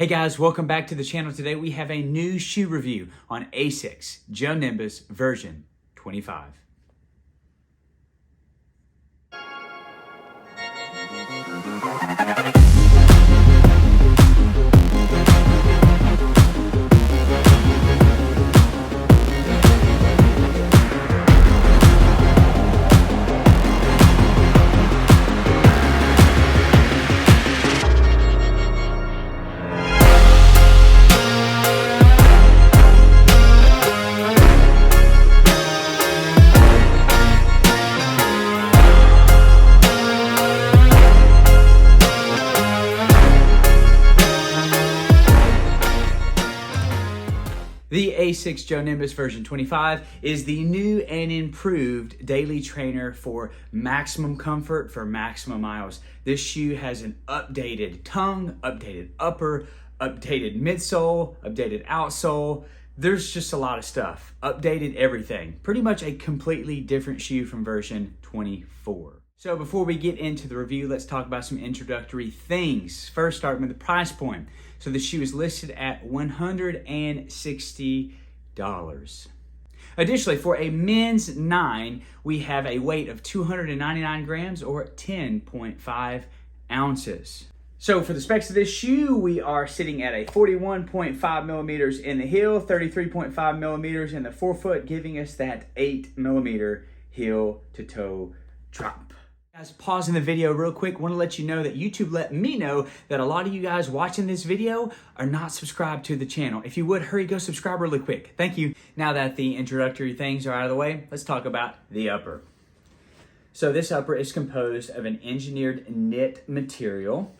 Hey guys, welcome back to the channel. Today we have a new shoe review on Asics Gel-Nimbus version 25. The Asics Gel-Nimbus version 25 is the new and improved daily trainer for maximum comfort, for maximum miles. This shoe has an updated tongue, updated upper, updated midsole, updated outsole. There's just a lot of stuff. Updated everything. Pretty much a completely different shoe from version 24. So before we get into the review, let's talk about some introductory things. First, starting with the price point. So the shoe is listed at $160. Additionally, for a men's 9, we have a weight of 299 grams or 10.5 ounces. So for the specs of this shoe, we are sitting at a 41.5 millimeters in the heel, 33.5 millimeters in the forefoot, giving us that 8 millimeter heel to toe drop. Guys, pausing the video real quick, want to let you know that YouTube let me know that a lot of you guys watching this video are not subscribed to the channel. If you would, hurry, go subscribe really quick. Thank you. Now that the introductory things are out of the way, let's talk about the upper. So this upper is composed of an engineered knit material.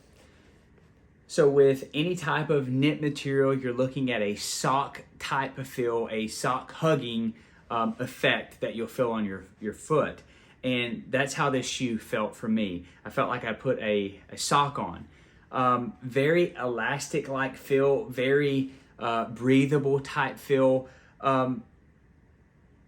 So with any type of knit material, you're looking at a sock type of feel, a sock hugging effect that you'll feel on your foot. And that's how this shoe felt for me. I felt like I put a sock on. Very elastic-like feel, very breathable type feel.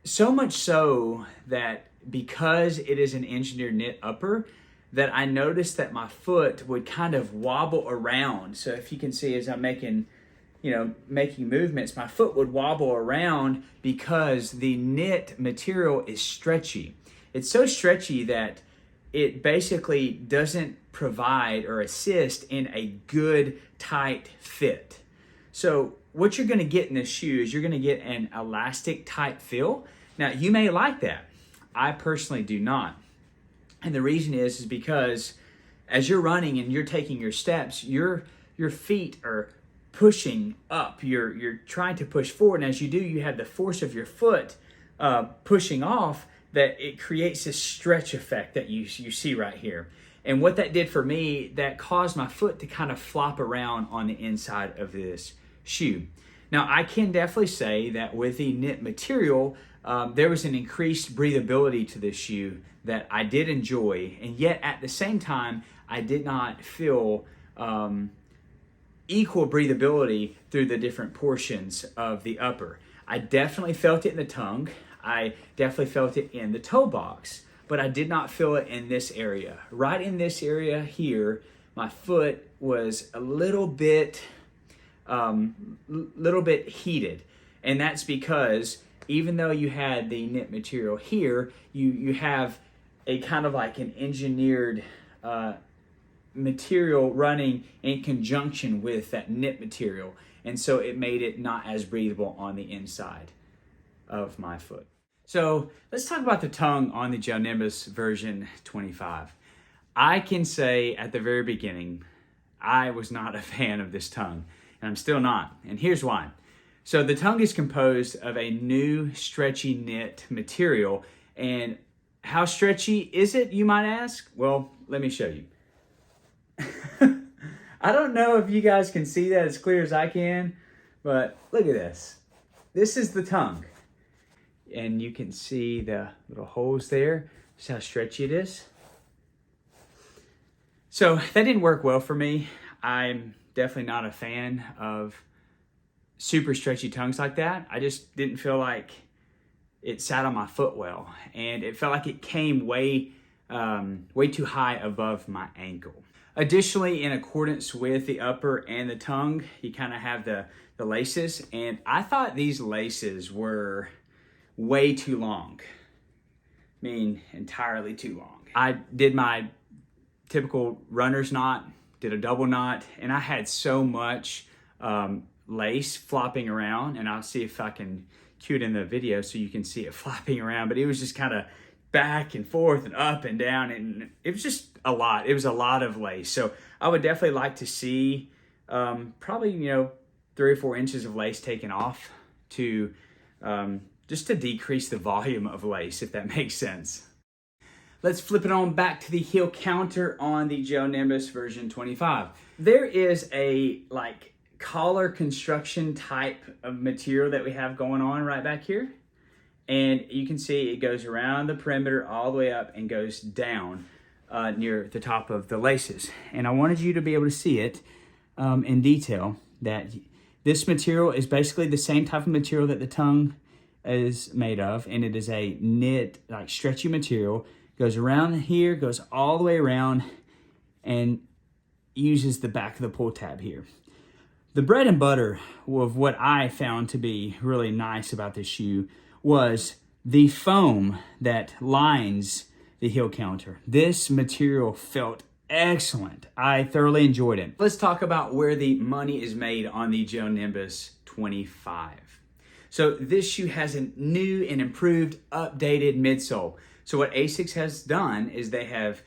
So much so that because it is an engineered knit upper, that I noticed that my foot would kind of wobble around. So if you can see as I'm making movements, my foot would wobble around because the knit material is stretchy. It's so stretchy that it basically doesn't provide or assist in a good tight fit. So what you're gonna get in this shoe is you're gonna get an elastic type feel. Now you may like that. I personally do not. And the reason is because as you're running and you're taking your steps, your feet are pushing up. You're trying to push forward, and as you do, you have the force of your foot pushing off, that it creates this stretch effect that you see right here. And what that did for me, that caused my foot to kind of flop around on the inside of this shoe. Now, I can definitely say that with the knit material, there was an increased breathability to this shoe that I did enjoy, and yet at the same time, I did not feel equal breathability through the different portions of the upper. I definitely felt it in the tongue. I definitely felt it in the toe box, but I did not feel it in this area. Right in this area here, my foot was a little bit heated. And that's because even though you had the knit material here, you have a kind of like an engineered material running in conjunction with that knit material. And so it made it not as breathable on the inside of my foot. So let's talk about the tongue on the Gel-Nimbus version 25. I can say at the very beginning, I was not a fan of this tongue, and I'm still not, and here's why. So the tongue is composed of a new stretchy knit material, and how stretchy is it, you might ask? Well, let me show you. I don't know if you guys can see that as clear as I can, but look at this. This is the tongue. And you can see the little holes there. Just how stretchy it is. So that didn't work well for me. I'm definitely not a fan of super stretchy tongues like that. I just didn't feel like it sat on my foot well. And it felt like it came way way too high above my ankle. Additionally, in accordance with the upper and the tongue, you kind of have the laces, and I thought these laces were way too long. I mean, entirely too long. I did my typical runner's knot, did a double knot, and I had so much lace flopping around, and I'll see if I can cue it in the video so you can see it flopping around, but it was just kind of back and forth and up and down, and it was just a lot. It was a lot of lace. So I would definitely like to see probably, 3 or 4 inches of lace taken off to just to decrease the volume of lace, if that makes sense. Let's flip it on back to the heel counter on the Gel-Nimbus version 25. There is a collar construction type of material that we have going on right back here. And you can see it goes around the perimeter all the way up and goes down near the top of the laces. And I wanted you to be able to see it in detail, that this material is basically the same type of material that the tongue is made of, and it is a knit, stretchy material. Goes around here, goes all the way around, and uses the back of the pull tab here. The bread and butter of what I found to be really nice about this shoe was the foam that lines the heel counter. This material felt excellent. I thoroughly enjoyed it. Let's talk about where the money is made on the Gel-Nimbus 25. So this shoe has a new and improved, updated midsole. So what Asics has done is they have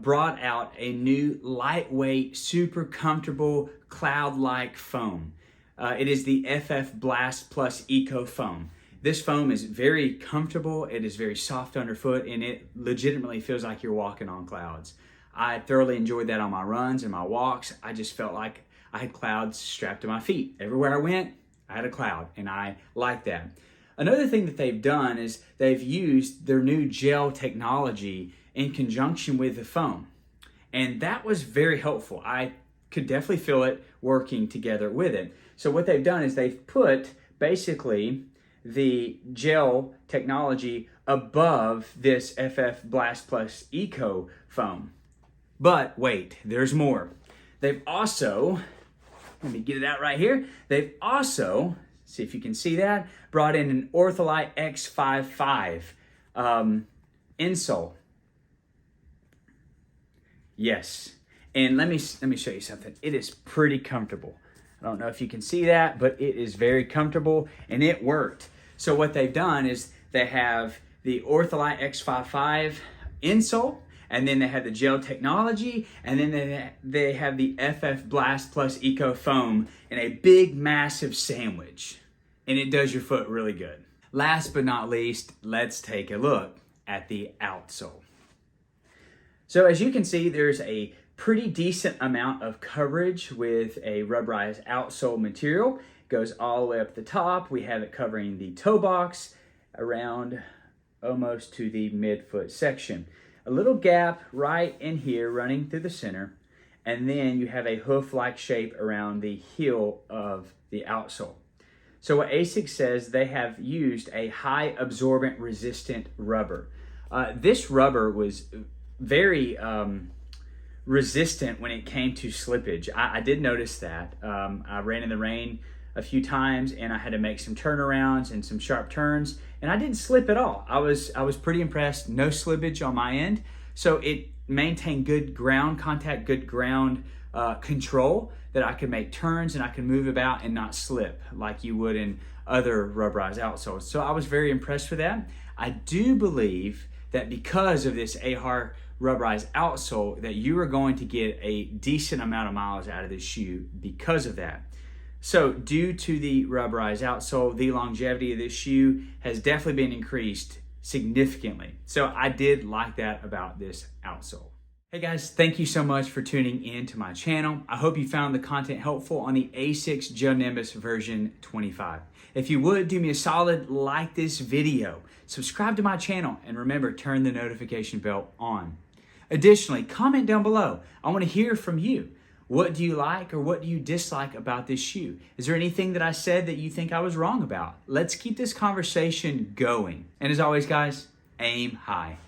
brought out a new lightweight, super comfortable, cloud-like foam. It is the FF Blast Plus Eco Foam. This foam is very comfortable, it is very soft underfoot, and it legitimately feels like you're walking on clouds. I thoroughly enjoyed that on my runs and my walks. I just felt like I had clouds strapped to my feet. Everywhere I went, I had a cloud, and I like that. Another thing that they've done is they've used their new gel technology in conjunction with the foam. And that was very helpful. I could definitely feel it working together with it. So what they've done is they've put basically the gel technology above this FF Blast Plus Eco foam. But wait, there's more. They've also, let me get it out right here. They've also, see if you can see that, brought in an Ortholite X55 insole. Yes, and let me show you something. It is pretty comfortable. I don't know if you can see that, but it is very comfortable and it worked. So what they've done is they have the Ortholite X55 insole, and then they have the gel technology, and then they have the FF Blast Plus Eco Foam in a big, massive sandwich. And it does your foot really good. Last but not least, let's take a look at the outsole. So as you can see, there's a pretty decent amount of coverage with a rubberized outsole material. It goes all the way up the top. We have it covering the toe box around almost to the midfoot section. A little gap right in here running through the center, and then you have a hoof-like shape around the heel of the outsole. So what Asics says, they have used a high absorbent resistant rubber. This rubber was very resistant when it came to slippage. I did notice that. I ran in the rain a few times, and I had to make some turnarounds and some sharp turns, and I didn't slip at all. I was pretty impressed. No slippage on my end. So it maintained good ground contact, good ground control, that I could make turns and I could move about and not slip like you would in other rubberized outsoles. So I was very impressed with that. I do believe that because of this AHAR rubberized outsole, that you are going to get a decent amount of miles out of this shoe because of that. So due to the rubberized outsole, the longevity of this shoe has definitely been increased significantly. So I did like that about this outsole. Hey guys, thank you so much for tuning in to my channel. I hope you found the content helpful on the Asics Gel-Nimbus version 25. If you would, do me a solid, like this video, subscribe to my channel, and remember, turn the notification bell on. Additionally, comment down below. I want to hear from you. What do you like or what do you dislike about this shoe? Is there anything that I said that you think I was wrong about? Let's keep this conversation going. And as always, guys, aim high.